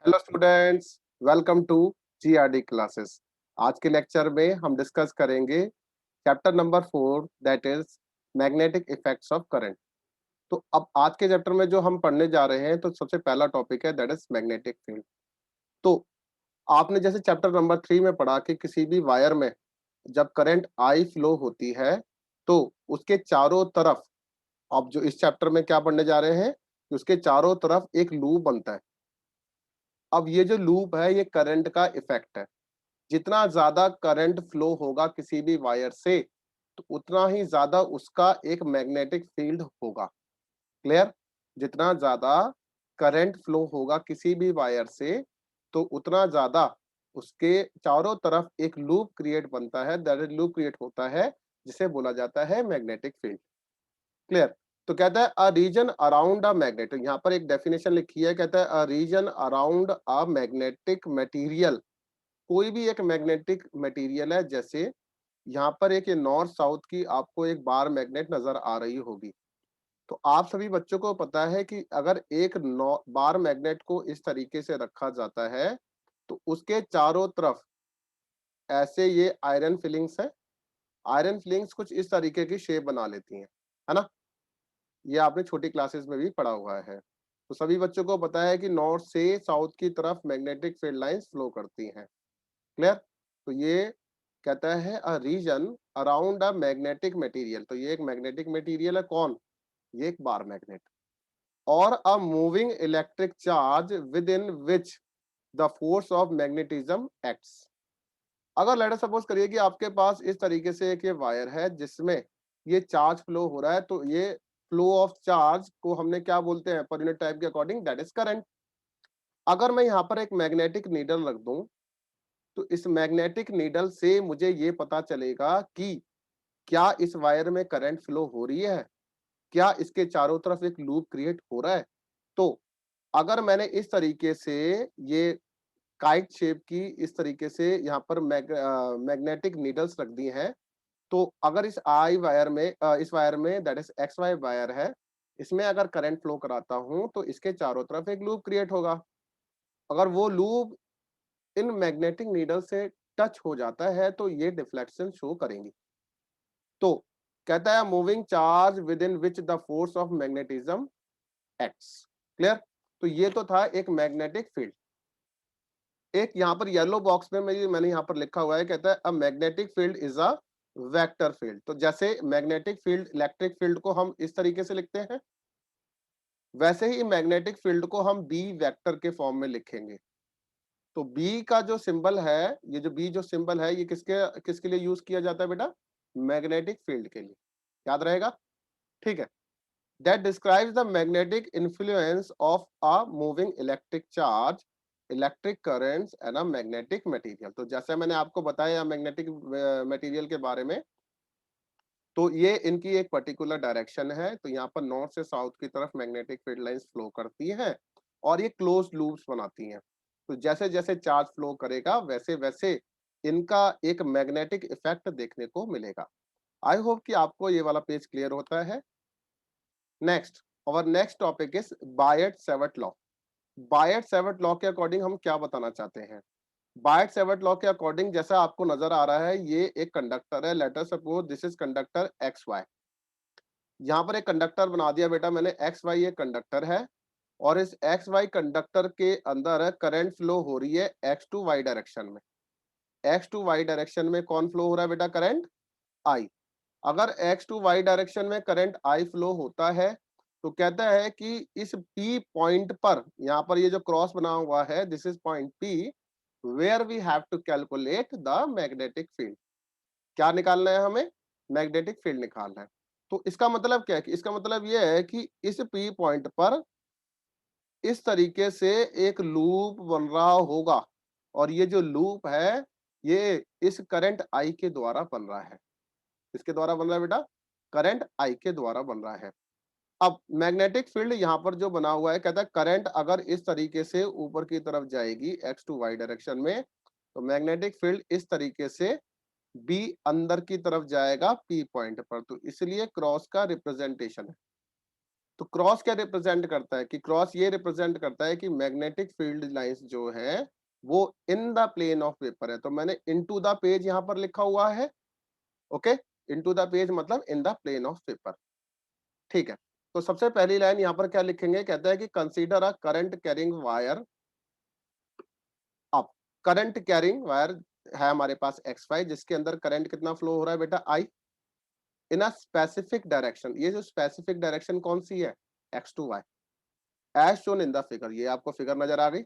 Hello students, welcome to GRD classes. आज के lecture में हम डिस्कस करेंगे chapter number 4, that is magnetic effects of current. तो अब आज के चैप्टर में जो हम पढ़ने जा रहे हैं, तो सबसे पहला टॉपिक है दैट इज मैग्नेटिक फील्ड। तो आपने जैसे चैप्टर नंबर 3 में पढ़ा कि किसी भी वायर में जब करंट आई फ्लो होती है तो उसके चारों तरफ, अब जो इस चैप्टर में क्या पढ़ने जा रहे हैं कि उसके चारों तरफ एक लूप बनता है। अब ये जो लूप है ये करंट का इफेक्ट है। जितना ज्यादा करंट फ्लो होगा किसी भी वायर से, तो उतना ही ज्यादा उसका एक मैग्नेटिक फील्ड होगा। क्लियर? जितना ज्यादा करंट फ्लो होगा किसी भी वायर से, तो उतना ज्यादा उसके चारों तरफ एक लूप क्रिएट बनता है, दैट लूप क्रिएट होता है, जिसे बोला जाता है मैग्नेटिक फील्ड। क्लियर? तो कहता है a region around a magnet, यहाँ पर एक डेफिनेशन लिखी है, कहता है a region around a magnetic material. कोई भी एक मैग्नेटिक मटेरियल है, जैसे यहाँ पर एक ये नॉर्थ साउथ की आपको एक बार मैग्नेट नजर आ रही होगी। तो आप सभी बच्चों को पता है कि अगर एक बार मैग्नेट को इस तरीके से रखा जाता है, तो उसके चारों तरफ ऐसे ये आयरन फिलिंग्स है। आयरन फिलिंग्स कुछ इस तरीके की शेप बना लेती हैं, है ना? ये आपने छोटी क्लासेस में भी पढ़ा हुआ है। तो सभी बच्चों को पता है कि नॉर्थ से साउथ की तरफ मैग्नेटिक फील्ड लाइंस फ्लो करती हैं। क्लियर? तो ये कहता है a region around a magnetic material. तो ये एक मैग्नेटिक मटेरियल है, कौन? ये एक बार मैग्नेट। और a moving electric charge with in which the force of magnetism acts. अगर लेट अस सपोज करिए कि आपके पास इस तरीके से एक ये वायर है जिसमें ये चार्ज फ्लो हो रहा है, तो ये फ्लो ऑफ चार्ज को हमने क्या बोलते हैं पर यूनिट टाइप के अकॉर्डिंग? That is current. अगर मैं यहाँ पर एक मैग्नेटिक नीडल रख दूं, तो इस मैग्नेटिक नीडल से मुझे ये पता चलेगा कि क्या इस वायर में करंट फ्लो हो रही है, क्या इसके चारों तरफ एक लूप क्रिएट हो रहा है। तो अगर मैंने इस तरीके से ये काइट शेप की इस तरीके से यहाँ पर मैग्नेटिक नीडल्स रख दी हैं, तो अगर इस वायर में that is X Y wire है, इसमें अगर करंट फ्लो कराता हूं, तो इसके चारों तरफ एक लूप क्रिएट होगा। अगर वो लूप इन मैग्नेटिक नीडल से टच हो जाता है, तो ये डिफ्लेक्शन शो करेंगी। तो कहता है moving charge with in which the force of magnetism acts. Clear? तो ये तो था एक मैग्नेटिक फील्ड। एक यहाँ पर येलो बॉक्स में मैंने यहाँ पर लिखा हुआ है, कहता है a magnetic field is a vector field. तो जैसे मैग्नेटिक फील्ड, इलेक्ट्रिक फील्ड को हम इस तरीके से लिखते हैं, वैसे ही मैग्नेटिक फील्ड को हम बी वेक्टर के फॉर्म में लिखेंगे। तो बी का जो सिंबल है, ये जो बी जो सिंबल है, ये किसके किसके लिए यूज किया जाता है बेटा? मैग्नेटिक फील्ड के लिए। याद रहेगा? ठीक है। That describes the magnetic influence of a moving electric charge, electric currents and a magnetic material. तो जैसे मैंने आपको बताया मैग्नेटिक मटेरियल के बारे में, तो ये इनकी एक पर्टिकुलर डायरेक्शन है। तो यहाँ पर नॉर्थ से साउथ की तरफ मैग्नेटिक फील्ड लाइंस फ्लो करती हैं और ये क्लोज लूप्स बनाती हैं। तो जैसे जैसे चार्ज फ्लो करेगा, वैसे वैसे इनका एक मैग्नेटिक इफेक्ट देखने को मिलेगा। आई होप कि आपको ये वाला पेज क्लियर होता है। नेक्स्ट, और next topic is Biot Savart law. Biot Savart law के अकॉर्डिंग हम क्या बताना चाहते हैं? बायट सेवर्ट लॉ के अकॉर्डिंग जैसा आपको नजर आ रहा है, ये एक कंडक्टर है। Let us suppose this is conductor X Y. यहाँ पर एक कंडक्टर बना दिया बेटा मैंने, एक्स वाई एक कंडक्टर है, और इस एक्स वाई कंडक्टर के अंदर करंट फ्लो हो रही है एक्स टू वाई डायरेक्शन में। एक्स टू वाई डायरेक्शन में कौन फ्लो हो रहा है बेटा? Current I. अगर एक्स टू वाई डायरेक्शन में करंट आई फ्लो होता है, तो कहता है कि इस पी पॉइंट पर, यहाँ पर ये जो क्रॉस बना हुआ है, this is point P, where we have to calculate the magnetic field. क्या निकालना है हमें? मैग्नेटिक फील्ड निकालना है। तो इसका मतलब क्या है? कि इसका मतलब ये है कि इस पी पॉइंट पर इस तरीके से एक लूप बन रहा होगा, और ये जो लूप है ये इस करंट आई के द्वारा बन रहा है। किसके द्वारा बन रहा है बेटा? करंट आई के द्वारा बन रहा है। अब मैग्नेटिक फील्ड यहाँ पर जो बना हुआ है, कहता है करंट अगर इस तरीके से ऊपर की तरफ जाएगी एक्स टू वाई डायरेक्शन में, तो मैग्नेटिक फील्ड इस तरीके से बी अंदर की तरफ जाएगा पी पॉइंट पर। तो इसलिए क्रॉस का रिप्रेजेंटेशन है। तो क्रॉस क्या रिप्रेजेंट करता है कि क्रॉस ये रिप्रेजेंट करता है कि मैग्नेटिक फील्ड लाइंस जो है वो in the plane of paper है। तो मैंने इनटू द पेज यहाँ पर लिखा हुआ है। ओके, इनटू द पेज मतलब in the plane of paper. ठीक है, तो सबसे पहली लाइन यहाँ पर क्या लिखेंगे, कहता है कि consider a current carrying wire. अब करंट कैरिंग वायर है हमारे पास एक्स वाई, जिसके अंदर करंट कितना फ्लो हो रहा है बेटा, आई, इन अ स्पेसिफिक डायरेक्शन। ये जो स्पेसिफिक डायरेक्शन कौन सी है, X to Y, as shown in the figure. ये आपको फिगर नजर आ गई,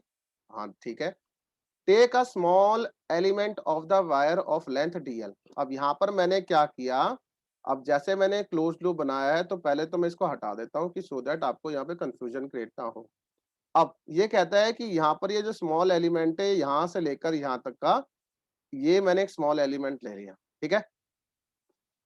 हाँ ठीक है। Take a small element of the wire of length DL. अब यहाँ पर मैंने क्या किया, अब जैसे मैंने क्लोज लूप बनाया है तो पहले तो मैं इसको हटा देता हूँ कि सो दैट आपको यहाँ पे कंफ्यूजन क्रिएट ना हो। अब ये कहता है कि यहाँ पर ये जो स्मॉल एलिमेंट है यहाँ से लेकर यहाँ तक का, ये मैंने एक स्मॉल एलिमेंट ले लिया, ठीक है।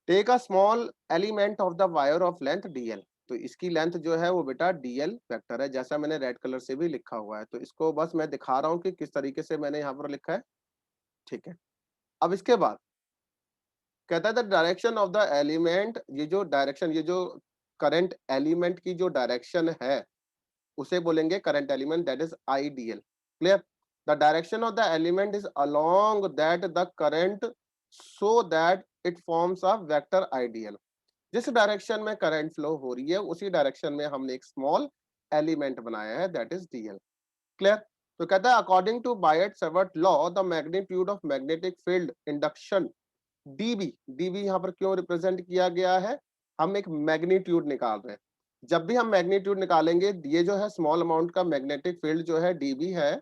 Take a small element of the wire of length DL. तो इसकी लेंथ जो है वो बेटा डीएल वेक्टर है, जैसा मैंने रेड कलर से भी लिखा हुआ है। तो इसको बस मैं दिखा रहा हूँ कि किस तरीके से मैंने यहाँ पर लिखा है, ठीक है। अब इसके बाद कहता है the direction of the element, ये जो डायरेक्शन, ये जो करंट एलिमेंट की जो डायरेक्शन है उसे बोलेंगे current element, that is IDL. Clear, the direction of the element is along that the current so that it forms a vector IDL. जिस डायरेक्शन में करंट फ्लो हो रही है उसी डायरेक्शन में हमने एक स्मॉल एलिमेंट बनाया है, दैट इज डीएल। क्लियर, तो कहता है according to Biot Savart law the magnitude of magnetic field induction dB. DB यहाँ पर क्यों रिप्रेजेंट किया गया है, हम एक मैग्नीट्यूड निकाल रहे हैं। जब भी हम मैग्नीट्यूड निकालेंगे, ये जो है स्मॉल अमाउंट का मैग्नेटिक फील्ड जो है डीबी है,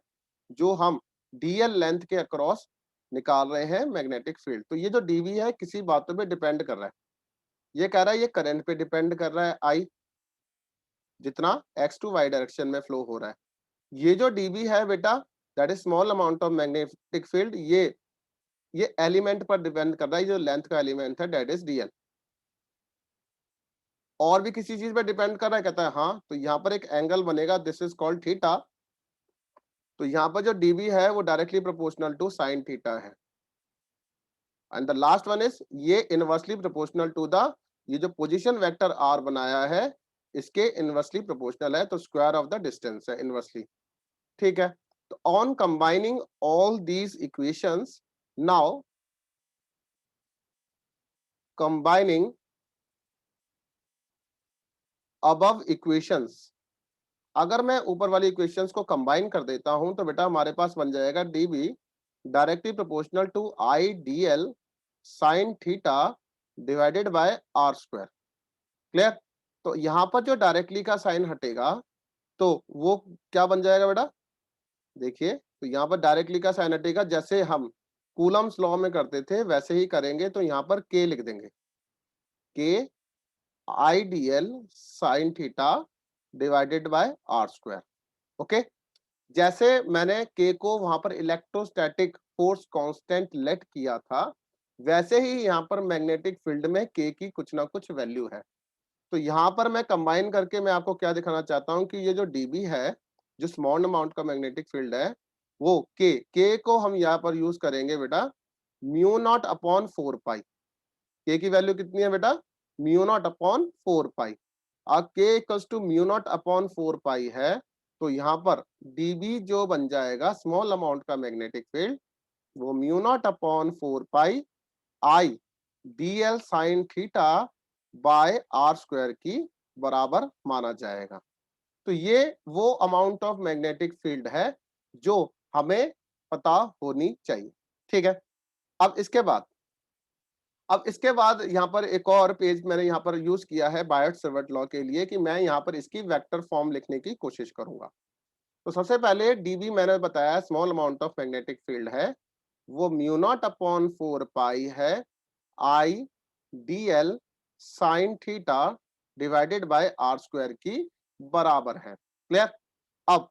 जो हम डीएल लेंथ के अक्रॉस निकाल रहे हैं मैग्नेटिक फील्ड। तो ये जो डीबी है किसी बातों पे डिपेंड कर रहा है। ये कह रहा है ये करंट पे डिपेंड कर रहा है, आई, जितना एक्स टू वाई डायरेक्शन में फ्लो हो रहा है। ये जो डीबी है बेटा, that is small amount of magnetic field, ये एलिमेंट पर डिपेंड कर रहा है, जो लेंथ का एलिमेंट है दैट इज डीएल। और भी किसी चीज पे डिपेंड कर रहा है, कहता है हाँ। तो यहाँ पर एक एंगल बनेगा, दिस इज कॉल्ड थीटा। तो यहाँ पर जो डीबी है वो directly proportional to sine theta है। And the last one is ये इनवर्सली प्रोपोर्शनल टू द, ये जो पोजीशन वेक्टर आर बनाया है इसके इनवर्सली प्रोपोर्शनल है, तो स्क्वायर ऑफ द डिस्टेंस है इनवर्सली। ठीक है, तो on combining all these equations, now combining above equations, अगर मैं ऊपर वाली इक्वेशंस को कंबाइन कर देता हूं तो बेटा हमारे पास बन जाएगा DB directly proportional to I D L sine theta divided by are square. Clear, तो यहाँ पर जो डायरेक्टली का साइन हटेगा तो वो क्या बन जाएगा बेटा, देखिए, तो यहाँ पर डायरेक्टली का साइन हटेगा, जैसे हम कूलम्स लॉ में करते थे वैसे ही करेंगे। तो यहाँ पर के लिख देंगे, K I D L sine theta divided by are square. Okay, जैसे मैंने के को वहां पर इलेक्ट्रोस्टैटिक फोर्स कांस्टेंट लेट किया था, वैसे ही यहाँ पर मैग्नेटिक फील्ड में के की कुछ ना कुछ वैल्यू है। तो यहाँ पर मैं कंबाइन करके मैं आपको क्या दिखाना चाहता हूँ कि ये जो डीबी है, जो स्मॉल अमाउंट का मैग्नेटिक फील्ड है, वो के को हम यहाँ पर यूज करेंगे बेटा म्यू नॉट अपॉन 4 पाई। के की वैल्यू कितनी है बेटा, म्यू नॉट अपॉन 4 पाई। अब K equals to mu naught upon 4 pi है, तो यहाँ पर डीबी जो बन जाएगा स्मॉल अमाउंट का मैग्नेटिक फील्ड, वो mu naught upon 4 pi I D L sine theta by are square की बराबर माना जाएगा। तो ये वो अमाउंट ऑफ मैग्नेटिक फील्ड है जो हमें पता होनी चाहिए। ठीक है, अब इसके बाद, अब इसके बाद यहाँ पर एक और पेज मैंने यहाँ पर यूज किया है बायट सेवर्ट लॉ के लिए, कि मैं यहाँ पर इसकी वेक्टर फॉर्म लिखने की कोशिश करूंगा। तो सबसे पहले डीबी मैंने बताया small amount of magnetic field है, वो म्यू नॉट अपॉन 4 पाई है I D L sine theta divided by are square की बराबर है। क्लियर, अब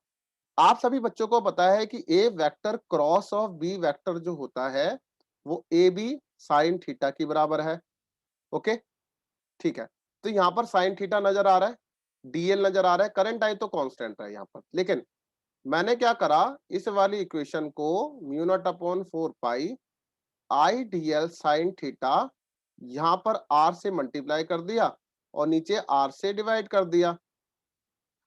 आप सभी बच्चों को पता है कि A vector cross of B vector जो होता है वो ए बी साइन थीटा की बराबर है। ओके, ठीक है, तो यहाँ पर साइन थीटा नजर आ रहा है, डीएल नजर आ रहा है, करंट आई तो कांस्टेंट है यहाँ पर। लेकिन मैंने क्या करा, इस वाली इक्वेशन को mu naught upon 4 pi I D L sine theta यहाँ पर आर से मल्टीप्लाई कर दिया और नीचे आर से डिवाइड कर दिया।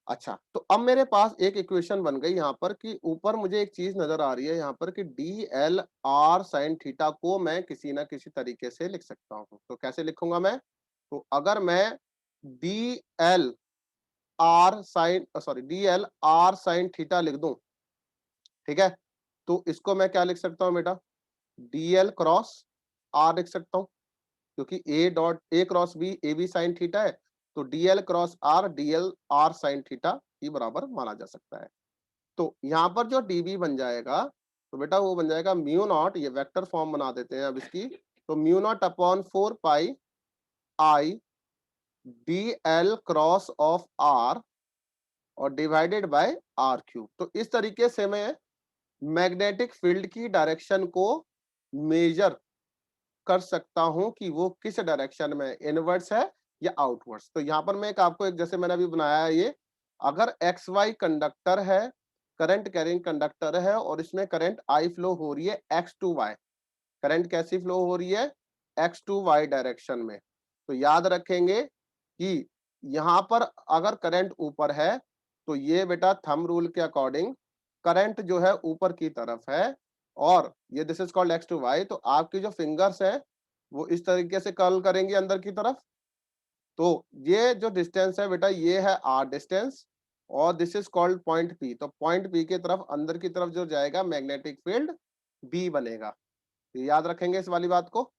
अच्छा, तो अब मेरे पास एक इक्वेशन बन गई यहाँ पर कि ऊपर मुझे एक चीज नजर आ रही है यहाँ पर कि D L R sine theta को मैं किसी ना किसी तरीके से लिख सकता हूँ। तो कैसे लिखूंगा मैं? तो अगर मैं D L D L R sine theta लिख दूं, ठीक है, तो इसको मैं क्या लिख सकता हूँ बेटा? डी एल क्रॉस आर लिख सकता हूँ, क्योंकि A cross B A B sine theta है, तो dL cross r dL r sine theta के बराबर माना जा सकता है। तो यहाँ पर जो डीबी बन जाएगा, तो बेटा वो बन जाएगा म्यू नॉट, ये वेक्टर फॉर्म बना देते हैं अब इसकी, तो mu naught upon 4 pi I D L cross of R और डिवाइडेड बाय आर क्यूब। तो इस तरीके से मैं मैग्नेटिक फील्ड की डायरेक्शन को मेजर कर सकता हूं कि वो किस डायरेक्शन में, इनवर्ड्स है या आउटवर्ड्स। तो यहाँ पर मैं एक आपको एक जैसे मैंने अभी बनाया है ये, अगर एक्स वाई कंडक्टर है, करंट कैरिंग कंडक्टर है और इसमें करंट आई फ्लो हो रही है एक्स टू वाई, करंट कैसी फ्लो हो रही है? एक्स टू वाई डायरेक्शन में। तो याद रखेंगे कि यहाँ पर अगर करंट ऊपर है तो ये बेटा थंब रूल के अकॉर्डिंग करंट जो है ऊपर की तरफ है, और ये this is called X to Y, तो आपकी जो फिंगर्स है वो इस तरीके से कर्ल करेंगे अंदर की तरफ। तो ये जो डिस्टेंस है बेटा ये है आर डिस्टेंस, और this is called point P. तो पॉइंट पी की तरफ अंदर की तरफ जो जाएगा मैग्नेटिक फील्ड बी बनेगा। तो याद रखेंगे इस वाली बात को।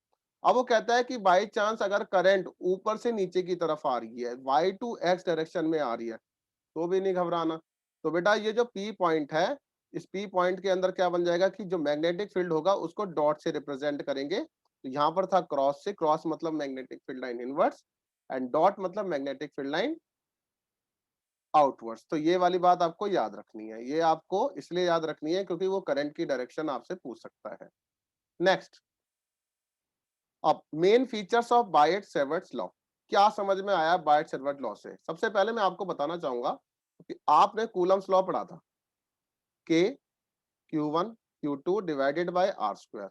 अब वो कहता है कि बाई चांस अगर करंट ऊपर से नीचे की तरफ आ रही है, वाई टू एक्स डायरेक्शन में आ रही है, तो भी नहीं घबराना। तो बेटा ये जो पी पॉइंट है, इस पी पॉइंट के अंदर क्या बन जाएगा कि जो मैग्नेटिक फील्ड होगा उसको डॉट से रिप्रेजेंट करेंगे। तो यहाँ पर था क्रॉस से, क्रॉस मतलब magnetic field line inwards, and dot मतलब मैग्नेटिक फील्ड लाइन आउटवर्ड्स। तो ये वाली बात आपको याद रखनी है, ये आपको इसलिए याद रखनी है क्योंकि वो करंट की डायरेक्शन आपसे पूछ सकता है। नेक्स्ट, अब main features of Biot Savart's law, क्या समझ में आया बायट सेवर्ट लॉ से? सबसे पहले मैं आपको बताना चाहूंगा कि आपने कूलम्स लॉ पढ़ा था, K Q one Q two divided by are square,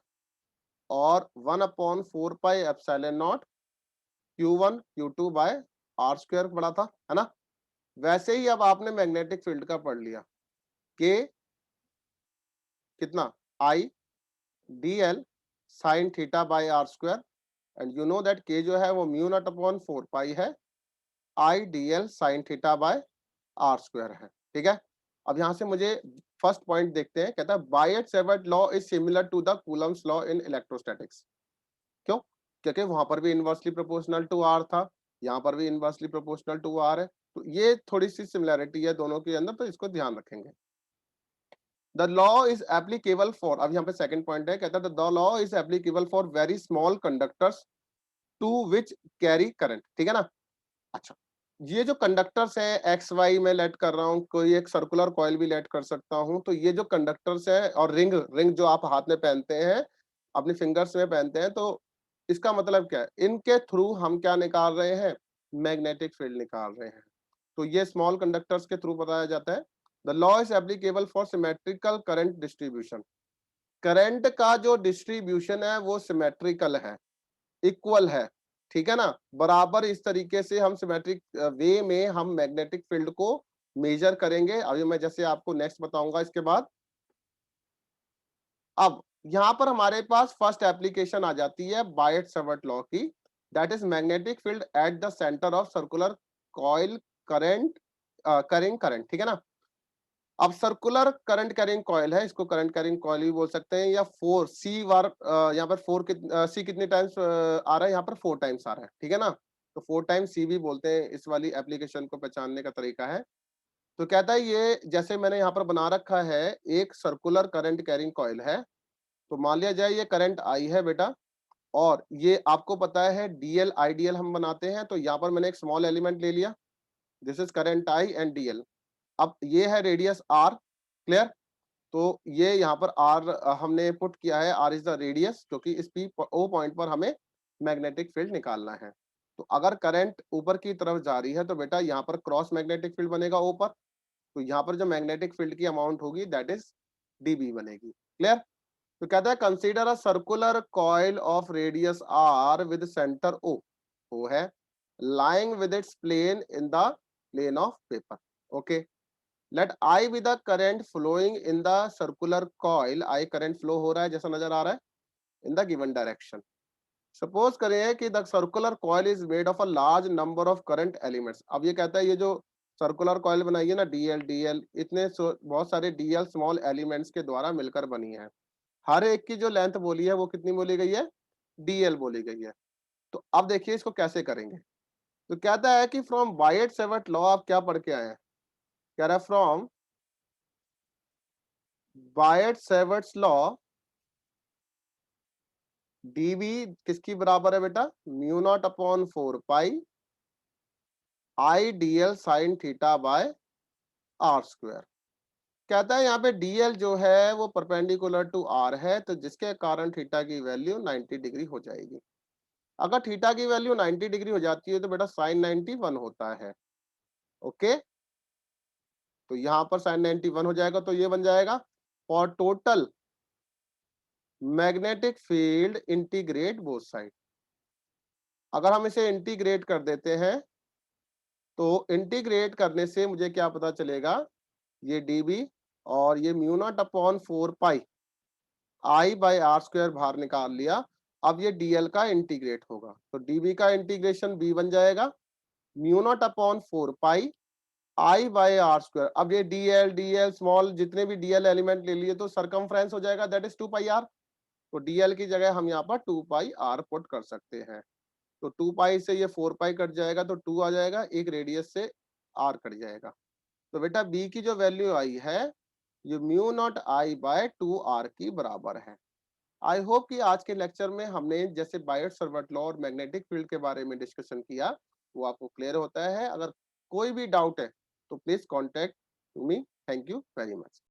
और 1/4 pi epsilon naught Q one Q two by are square पढ़ा था, है ना? वैसे ही अब आपने मैग्नेटिक फील्ड का पढ़ लिया, के कितना, I D L sine theta by are square, and you know that K जो है वो म्यू नॉट अपॉन 4 पाई है I D L sine theta by are square है, ठीक है। अब यहां से मुझे फर्स्ट पॉइंट देखते हैं, कहता है Biot Savart law is similar to the Coulomb's law in electrostatics. क्यों? क्योंकि वहां पर भी इनवर्सली प्रोपोर्शनल टू आर था, यहाँ पर भी इनवर्सली प्रोपोर्शनल टू आर है, तो ये थोड़ी सी सिमिलैरिटी है दोनों के अंदर, तो इसको ध्यान रखेंगे। The law is applicable for, अब यहाँ पे सेकंड पॉइंट है, कहता है the law is applicable for very small conductors to which carry current, ठीक है ना? अच्छा, ये जो कंडक्टर्स हैं एक्स वाई में लेट कर रहा हूँ, कोई एक सर्कुलर कॉइल भी लेट कर सकता हूँ, तो ये जो कंडक्टर्स है और रिंग रिंग जो आप हाथ में पहनते हैं, अपनी फिंगर्स में पहनते हैं, तो इसका मतलब क्या है? इनके थ्रू हम क्या निकाल रहे हैं? मैग्नेटिक फील्ड निकाल रहे हैं। तो ये स्मॉल कंडक्टर्स के थ्रू बताया जाता है। The law is applicable for symmetrical current distribution, current का जो डिस्ट्रीब्यूशन है वो सिमेट्रिकल है, इक्वल है, ठीक है ना? बराबर इस तरीके से हम सिमेट्रिक वे में हम मैग्नेटिक फील्ड को मेजर करेंगे। अभी मैं जैसे आपको नेक्स्ट बताऊंगा इसके बाद। अब यहाँ पर हमारे पास फर्स्ट एप्लीकेशन आ जाती है बायट सेवर्ट लॉ की, that is magnetic field at the centre of circular coil current carrying current, ठीक है ना? अब सर्कुलर करंट कैरिंग कॉइल है, इसको करंट कैरिंग कॉइल भी बोल सकते हैं, या फोर सी बार, यहाँ पर सी कितने टाइम्स आ रहा है? यहाँ पर 4 टाइम्स आ रहा है, ठीक है ना? तो 4 टाइम्स सी भी बोलते हैं, इस वाली एप्लीकेशन को पहचानने का तरीका है। तो कहता है ये जैसे मैंने यहाँ पर बना रखा है, एक सर्कुलर करंट कैरिंग कॉइल है, तो मान लिया जाए ये करंट आई है बेटा, और ये आपको पता है डीएल आईडीएल हम बनाते हैं, तो यहाँ पर मैंने एक स्मॉल एलिमेंट ले लिया, this is current I and DL. अब ये है रेडियस आर, क्लियर? तो ये यहाँ पर आर हमने पुट किया है, आर इज द रेडियस, क्योंकि इस पी ओ पॉइंट पर हमें मैग्नेटिक फील्ड निकालना है। तो अगर करंट ऊपर की तरफ जा रही है तो बेटा यहाँ पर क्रॉस मैग्नेटिक फील्ड बनेगा ऊपर, तो यहाँ पर जो मैग्नेटिक फील्ड की अमाउंट होगी दैट इज डीबी बनेगी, क्लियर? तो कहता है consider a circular coil of radius r with centre O, O है, lying with its plane in the plane of paper, okay, let I be the current flowing in the circular coil, I current flow हो रहा है जैसा नजर आ रहा है in the given direction. Suppose करें कि the circular coil is made of a large number of current elements. अब ये कहता है ये जो सर्कुलर कॉइल बनाई है ना, डीएल डीएल, इतने बहुत सारे डीएल स्मॉल एलिमेंट्स के द्वारा मिलकर बनी है। हर एक की जो लेंथ बोली है वो कितनी बोली गई है, डीएल बोली गई है। तो अब देखिए इसको कैसे करेंगे। तो कहता है कि फ्रॉम वाइट सेवर्ट लॉ, आप क्या पढ़ के आए हैं, कह रहा है from Biot Savart's law dB किसकी बराबर है बेटा, mu naught upon 4 pi I dl sine theta by are square. कहता है यहाँ पे डीएल जो है वो परपेंडिकुलर टू आर है, तो जिसके कारण थीटा की वैल्यू 90 डिग्री हो जाएगी। अगर थीटा की वैल्यू 90 डिग्री हो जाती है तो बेटा साइन 91 होता है। ओके, तो यहाँ पर साइन 91 हो जाएगा, तो ये बन जाएगा for total magnetic field integrate both side. अगर हम इसे इंटीग्रेट कर देते हैं तो इंटीग्रेट करने से मुझे क्या पता चलेगा, ये डीबी और ये mu naught upon 4 pi I by are square बाहर निकाल लिया। अब ये डीएल का इंटीग्रेट होगा, तो डीबी का इंटीग्रेशन बी बन जाएगा mu naught upon 4 pi I by are square. अब ये डीएल डीएल स्मॉल जितने भी डीएल एलिमेंट ले लिए तो सरकमफ्रेंस हो जाएगा, दैट इज 2 पाई आर। तो डीएल की जगह हम यहाँ पर 2 पाई आर पुट कर सकते हैं। तो 2 पाई से ये 4 पाई कट जाएगा तो 2 आ जाएगा, एक रेडियस से आर कट जाएगा। तो बेटा बी की जो वैल्यू आई है ये mu naught I by 2 r की बराबर है। आई होप कि आज के लेक्चर में हमने जैसे बायट सर्वट लॉ और मैग्नेटिक फील्ड के बारे में डिस्कशन किया वो आपको क्लियर होता है। अगर कोई भी डाउट है तो please contact to me. Thank you very much.